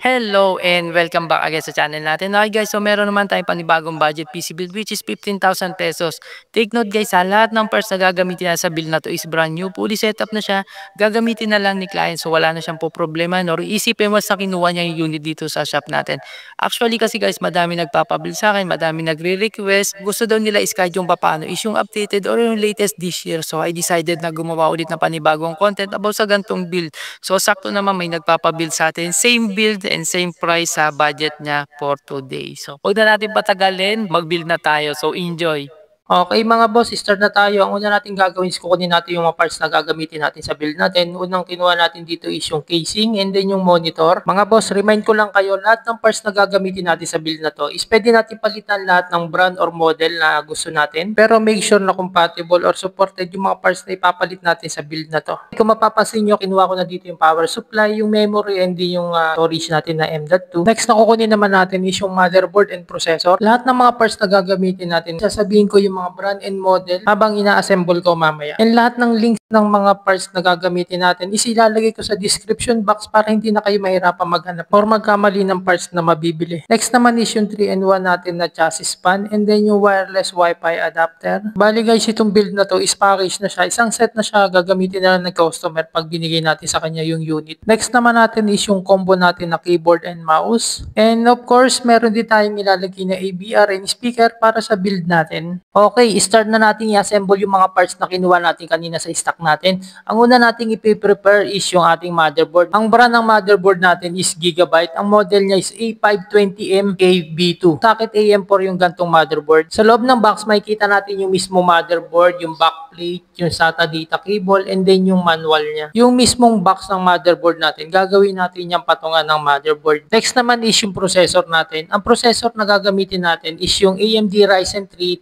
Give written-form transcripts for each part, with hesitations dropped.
Hello and welcome back again sa channel natin. Okay guys, so meron naman tayong panibagong budget PC build which is 15,000 pesos. Take note guys ha, lahat ng parts na gagamitin na sa build na to is brand new. Fully setup na siya, gagamitin na lang ni client so wala na siyang po problema. Nor isipin mo sa kinuha niya yung unit dito sa shop natin. Actually kasi guys, madami nagpapabuild sa akin, madami nagre-request. Gusto daw nila is kahit yung papaano is yung updated or yung latest this year. So I decided na gumawa ulit ng panibagong content about sa gantong build. So sakto naman may nagpapabuild sa atin. Same build and same price sa budget niya for today. So huwag na natin patagalin, mag-build na tayo. So enjoy! Okay mga boss, start na tayo. Ang una natin gagawin is kukunin natin yung mga parts na gagamitin natin sa build natin. Unang kinuha natin dito is yung casing and then yung monitor. Mga boss, remind ko lang kayo, lahat ng parts na gagamitin natin sa build na to is pwede natin palitan lahat ng brand or model na gusto natin. Pero make sure na compatible or supported yung mga parts na ipapalit natin sa build na to. Kung mapapansin nyo, kinuha ko na dito yung power supply, yung memory and then yung storage natin na M.2. Next na kukunin naman natin is yung motherboard and processor. Lahat ng mga parts na gagamitin natin, sasabihin ko yung mga brand and model habang ina-assemble ko mamaya. And lahat ng links ng mga parts na gagamitin natin is ilalagay ko sa description box para hindi na kayo mahirapan maghanap or magkamali ng parts na mabibili. Next naman is yung 3-in-1 natin na chassis pan and then yung wireless wifi adapter. Bali guys, itong build na to is package na siya. Isang set na siya, gagamitin na lang ng customer pag binigay natin sa kanya yung unit. Next naman natin is yung combo natin na keyboard and mouse. And of course, meron din tayong ilalagay na ABR and speaker para sa build natin. Okay, start na natin i-assemble yung mga parts na kinuha natin kanina sa stock natin. Ang una nating i-prepare is yung ating motherboard. Ang brand ng motherboard natin is Gigabyte. Ang model niya is A520M KB2. Socket AM4 yung gantong motherboard. Sa loob ng box, makikita natin yung mismo motherboard, yung backplate, yung SATA data cable, and then yung manual niya. Yung mismong box ng motherboard natin, gagawin natin yung patungan ng motherboard. Next naman is yung processor natin. Ang processor na gagamitin natin is yung AMD Ryzen 3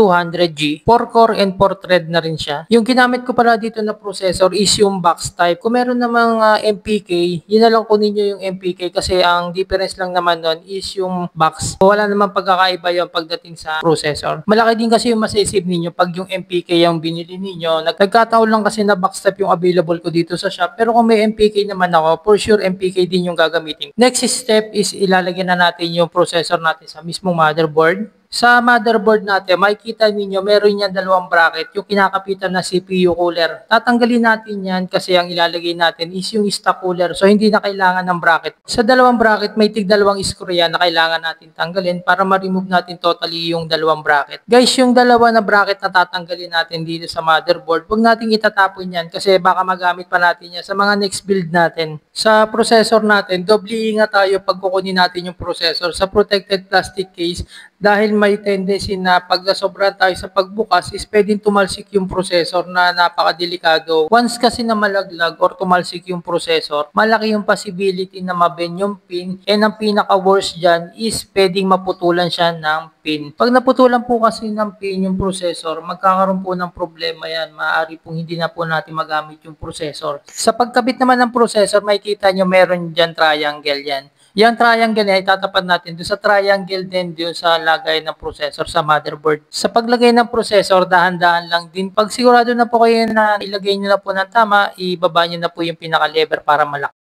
3200G. 4-core and 4-thread na rin siya. Yung ginamit ko pala dito na processor is yung box type. Kung meron namang MPK, yun na lang kunin nyo yung MPK kasi ang difference lang naman nun is yung box. Wala namang pagkakaiba yung pagdating sa processor. Malaki din kasi yung masisave ninyo pag yung MPK yung binili ninyo. Nagkataon lang kasi na box type yung available ko dito sa shop. Pero kung may MPK naman ako, for sure MPK din yung gagamitin. Next step is ilalagay na natin yung processor natin sa mismong motherboard. Sa motherboard natin, makikita ninyo meron yan dalawang bracket, yung kinakapitan na CPU cooler. Tatanggalin natin yan kasi ang ilalagay natin is yung stock cooler. So hindi na kailangan ng bracket. Sa dalawang bracket, may tig-dalawang screw yan na kailangan natin tanggalin para ma-remove natin totally yung dalawang bracket. Guys, yung dalawa na bracket na tatanggalin natin dito sa motherboard, huwag natin itatapon yan kasi baka magamit pa natin yan sa mga next build natin. Sa processor natin, doble ingat tayo pag kukunin natin yung processor sa protected plastic case dahil may tendency na pag nasobra tayo sa pagbukas is pwedeng tumalsik yung processor na napakadelikado. Once kasi na malaglag or tumalsik yung processor, malaki yung possibility na mabend yung pin and ang pinaka-worst dyan is pwedeng maputulan siya ng pin. Pag naputulan po kasi ng pin yung processor, magkakaroon po ng problema yan. Maaari pong hindi na po natin magamit yung processor. Sa pagkabit naman ng processor, makikita nyo meron dyan triangle yan. Yung triangle ay tatapat natin doon sa triangle din doon sa lagay ng processor sa motherboard. Sa paglagay ng processor, dahan-dahan lang din. Pag sigurado na po kayo na ilagay nyo na po ng tama, ibaba nyo na po yung pinaka-lever para malaki.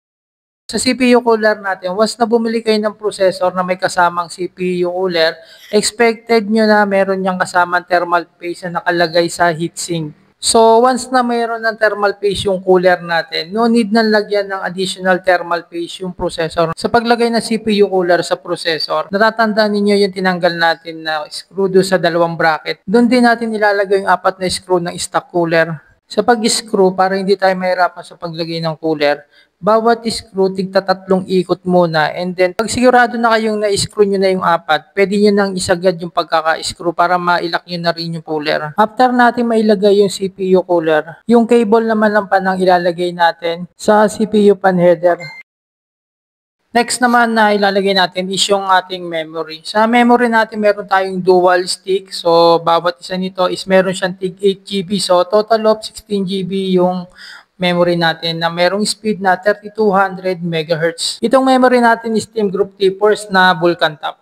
Sa CPU cooler natin, once na bumili kayo ng processor na may kasamang CPU cooler, expected nyo na meron niyang kasamang thermal paste na nakalagay sa heatsink. So, once na mayroon ng thermal paste yung cooler natin, no need na lagyan ng additional thermal paste yung processor. Sa paglagay ng CPU cooler sa processor, natatandaan ninyo yung tinanggal natin na screw do sa dalawang bracket. Doon din natin ilalagay yung 4 na screw ng stock cooler. Sa pag-screw, para hindi tayo mahirapan sa paglagay ng cooler, bawat screw, tigta 3 ikot muna. And then, pag sigurado na kayong na-screw nyo na yung 4, pwede nyo nang isagad yung pagkaka-screw para mailak nyo na rin yung cooler. After natin mailagay yung CPU cooler, yung cable naman ng panang ilalagay natin sa CPU pan header. Next naman na ilalagay natin is yung ating memory. Sa memory natin meron tayong dual stick. So, bawat isa nito is meron siyang tig 8GB. So, total of 16GB yung memory natin na merong speed na 3200 MHz. Itong memory natin is Team Group T-Force na Vulcan Top.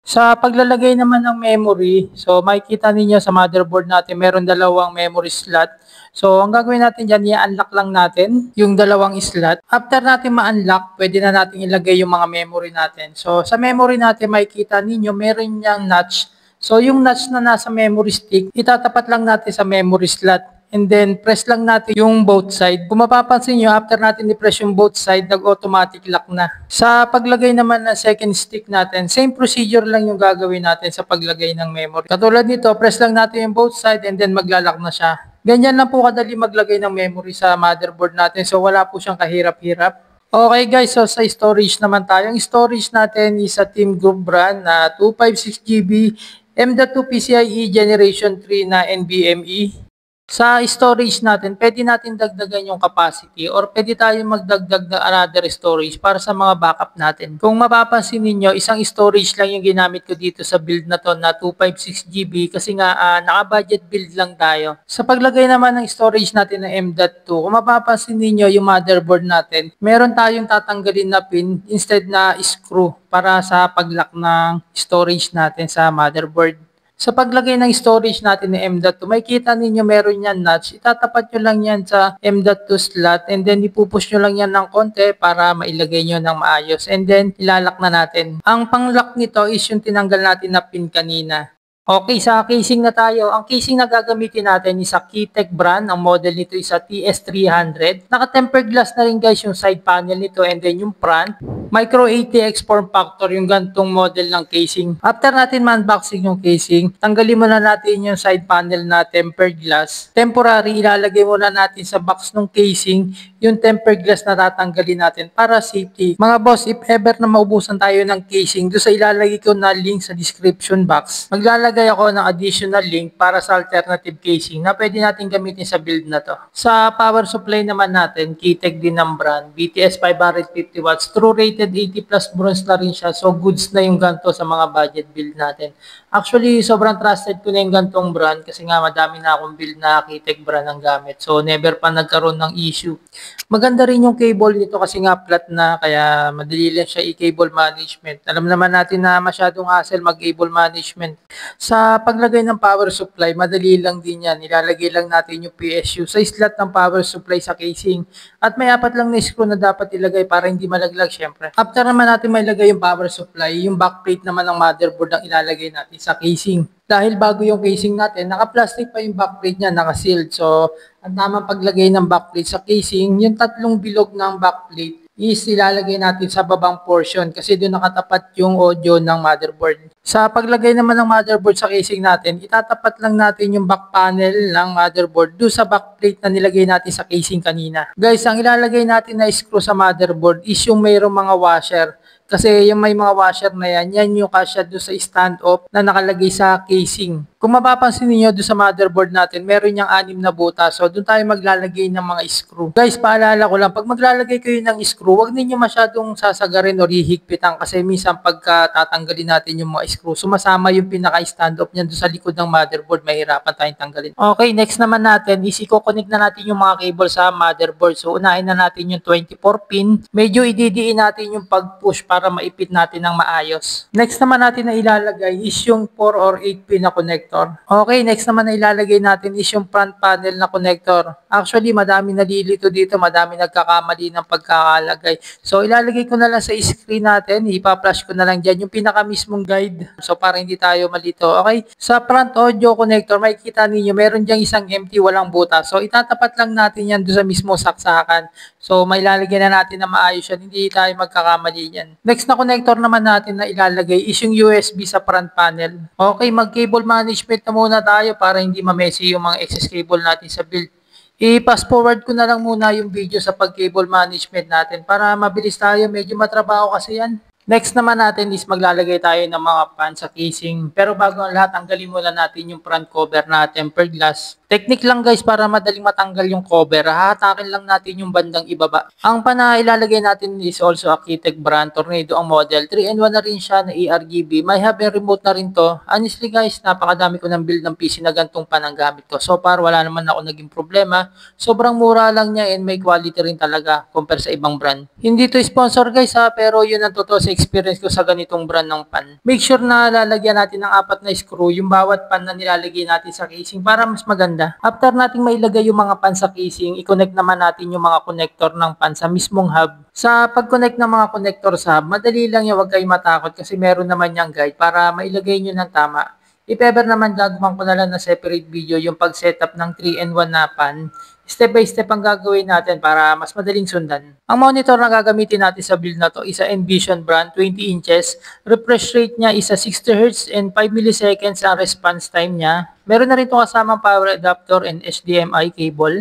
Sa paglalagay naman ng memory, so makikita ninyo sa motherboard natin meron dalawang memory slot. So ang gagawin natin dyan, i-unlock lang natin yung dalawang slot. After natin ma-unlock, pwede na natin ilagay yung mga memory natin. So sa memory natin makikita ninyo meron niyang notch. So yung notch na nasa memory stick, itatapat lang natin sa memory slot. And then, press lang natin yung both side. Kung mapapansin nyo, after natin i-press yung both side, nag-automatic lock na. Sa paglagay naman ng second stick natin, same procedure lang yung gagawin natin sa paglagay ng memory. Katulad nito, press lang natin yung both side and then maglalak na siya. Ganyan lang po kadali maglagay ng memory sa motherboard natin. So, wala po siyang kahirap-hirap. Okay guys, so sa storage naman tayo. Yung storage natin is sa Team Group brand na 256GB M.2 PCIe Generation 3 na NVMe. Sa storage natin, pwede natin dagdagan yung capacity or pwede tayo magdagdag ng another storage para sa mga backup natin. Kung mapapansin niyo, isang storage lang yung ginamit ko dito sa build na to na 256GB kasi nga naka-budget build lang tayo. Sa paglagay naman ng storage natin na M.2, kung mapapansin niyo yung motherboard natin, meron tayong tatanggalin na pin instead na screw para sa pag-lock ng storage natin sa motherboard. Sa paglagay ng storage natin ng M.2, makikita ninyo meron yan notch. Itatapat nyo lang yan sa M.2 slot and then ipupush nyo lang yan ng konti para mailagay nyo ng maayos. And then ilalak na natin. Ang pang-lock nito is yung tinanggal natin na pin kanina. Okay, sa casing na tayo. Ang casing na gagamitin natin is sa Keytech brand. Ang model nito is sa TS300. Naka-tempered glass na rin guys yung side panel nito and then yung front. Micro ATX form factor yung gantong model ng casing. After natin ma-unboxing yung casing, tanggalin muna natin yung side panel na tempered glass. Temporary, ilalagay muna natin sa box ng casing yung tempered glass na tatanggalin natin para safety. Mga boss, if ever na maubusan tayo ng casing, doon sa ilalagay ko na link sa description box, maglalagay ako ng additional link para sa alternative casing na pwede natin gamitin sa build na to. Sa power supply naman natin, Keytech din ng brand, BTS 550 watts, true rated 80 plus bronze na rin siya. So goods na yung ganto sa mga budget build natin. Actually, sobrang trusted ko na yung gantong brand kasi nga madami na akong build na Keytech brand ang gamit. So never pa nagkaroon ng issue. Maganda rin yung cable nito kasi nga flat na kaya madali lang siya i-cable management. Alam naman natin na masyadong hassle mag-cable management. Sa paglagay ng power supply, madali lang din yan. Ilalagay lang natin yung PSU sa slot ng power supply sa casing. At may apat lang na screw na dapat ilagay para hindi malaglag syempre. After naman natin mailagay yung power supply, yung backplate naman ng motherboard ang ilalagay natin sa casing. Dahil bago yung casing natin, naka-plastic pa yung backplate niya, naka-sealed. So, ang tamang paglagay ng backplate sa casing, yung tatlong bilog ng backplate is ilalagay natin sa babang portion kasi doon nakatapat yung audio ng motherboard. Sa paglagay naman ng motherboard sa casing natin, itatapat lang natin yung back panel ng motherboard doon sa backplate na nilagay natin sa casing kanina. Guys, ang ilalagay natin na screw sa motherboard is yung mayroong mga washer. Kasi yung may mga washer na yan yung kasya doon sa stand-off na nakalagay sa casing. Kung mapapansin niyo doon sa motherboard natin, meron niyang 6 na butas. So, doon tayo maglalagay ng mga screw. Guys, paalala ko lang, pag maglalagay kayo ng screw, huwag ninyo masyadong sasagarin o hihigpitan kasi minsan pagka tatanggalin natin yung mga screw, sumasama yung pinaka-stand-off niyan doon sa likod ng motherboard, mahirapan tayong tanggalin. Okay, next naman natin is i-connect na natin yung mga cable sa motherboard. So, unahin na natin yung 24 pin. Medyo ididiin natin yung pag-push para maipit natin ng maayos. Next naman natin na ilalagay is yung 4 or 8 pin na connector. Okay, next naman na ilalagay natin is yung front panel na connector. Actually, madami nalilito dito, madami nagkakamali ng pagkakalagay. So, ilalagay ko na lang sa screen natin, ipa-flash ko na lang dyan yung pinaka mismong guide. So, para hindi tayo malito. Okay, sa front audio connector, makikita ninyo, meron dyan isang empty, walang butas. So, itatapat lang natin yan doon sa mismo saksakan. So, may lalagyan na natin na maayos yan, hindi tayo magkakamali yan. Next na connector naman natin na ilalagay is yung USB sa front panel. Okay, mag-cable management na muna tayo para hindi ma-messy yung mga excess cable natin sa build. I-fast forward ko na lang muna yung video sa pag-cable management natin para mabilis tayo. Medyo matrabaho kasi yan. Next naman natin is maglalagay tayo ng mga pan sa casing. Pero bago ang lahat, tanggalin muna natin yung front cover na tempered glass. Technique lang guys para madaling matanggal yung cover. Hahatakin lang natin yung bandang ibaba. Ang pan na ilalagay natin is also a Keytech brand Tornado ang model. 3-in-1 na rin siya na ARGB. May hub and remote na rin to. Honestly guys, napakadami ko ng build ng PC na gantong pan ang gamit ko. So far, wala naman ako naging problema. Sobrang mura lang niya and may quality rin talaga compare sa ibang brand. Hindi to sponsor guys ha, pero yun ang totoo sa na-experience ko sa ganitong brand ng pan. Make sure na lalagyan natin ng 4 na screw yung bawat pan na nilalagay natin sa casing para mas maganda. After nating mailagay yung mga pan sa casing, i-connect naman natin yung mga connector ng pan sa mismong hub. Sa pag-connect ng mga connector sa hub, madali lang yan, huwag kayong matakot kasi meron naman yung guide para mailagay nyo ng tama. If ever naman gagawin ko na lang na separate video yung pag-setup ng 3-in-1 na pan. Step by step ang gagawin natin para mas madaling sundan. Ang monitor na gagamitin natin sa build na to is a Envision brand, 20 inches. Refresh rate niya is a 60Hz and 5 milliseconds ang response time niya. Meron na rin itong kasamang power adapter and HDMI cable.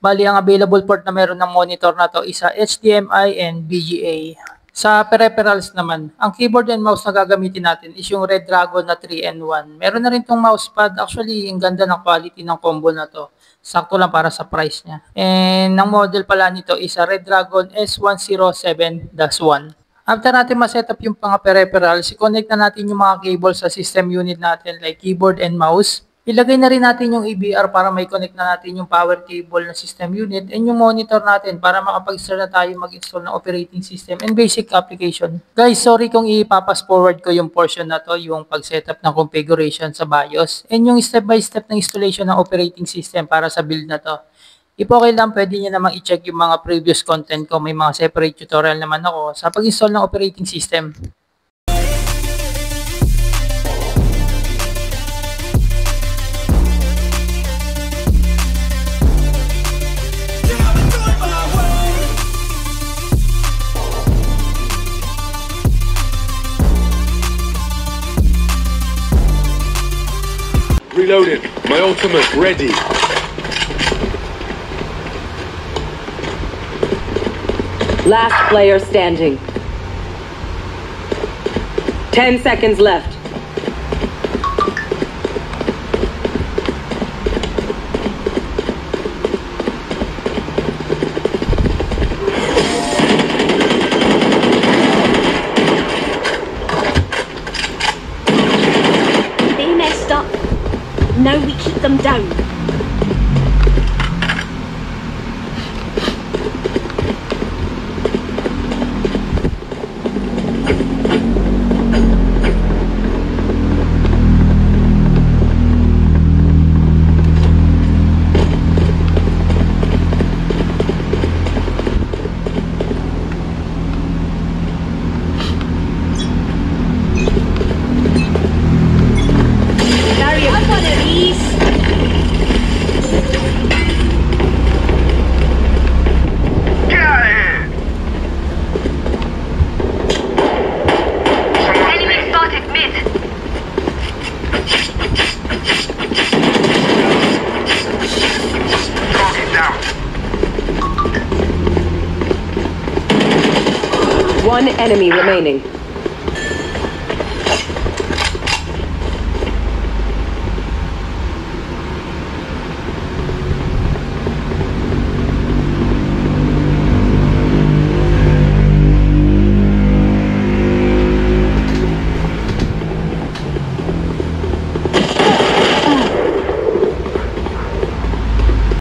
Bali, ang available port na meron ng monitor na to is a HDMI and VGA. Sa peripherals naman, ang keyboard and mouse na gagamitin natin is yung Red Dragon na 3-in-1. Meron na rin itong mousepad. Actually, ang ganda ng quality ng combo na to. Sakto lang para sa price niya. And ang model pala nito is a Red Dragon S107-1. After natin ma-setup yung mga peripherals, i-connect na natin yung mga cable sa system unit natin like keyboard and mouse. Ilagay na rin natin yung EBR para may connect na natin yung power cable na system unit and yung monitor natin para makapag-start na tayo mag-install ng operating system and basic application. Guys, sorry kung ipapas forward ko yung portion na to, yung pag-setup ng configuration sa BIOS and yung step-by-step na installation ng operating system para sa build na to. If okay lang, pwede nyo namang i-check yung mga previous content ko. May mga separate tutorial naman ako sa pag-install ng operating system. Reloading. My ultimate ready. Last player standing. 10 seconds left. They messed up. Now we keep them down. Have one of these. Get out of here! Enemy spotted mid. Target down. One enemy remaining.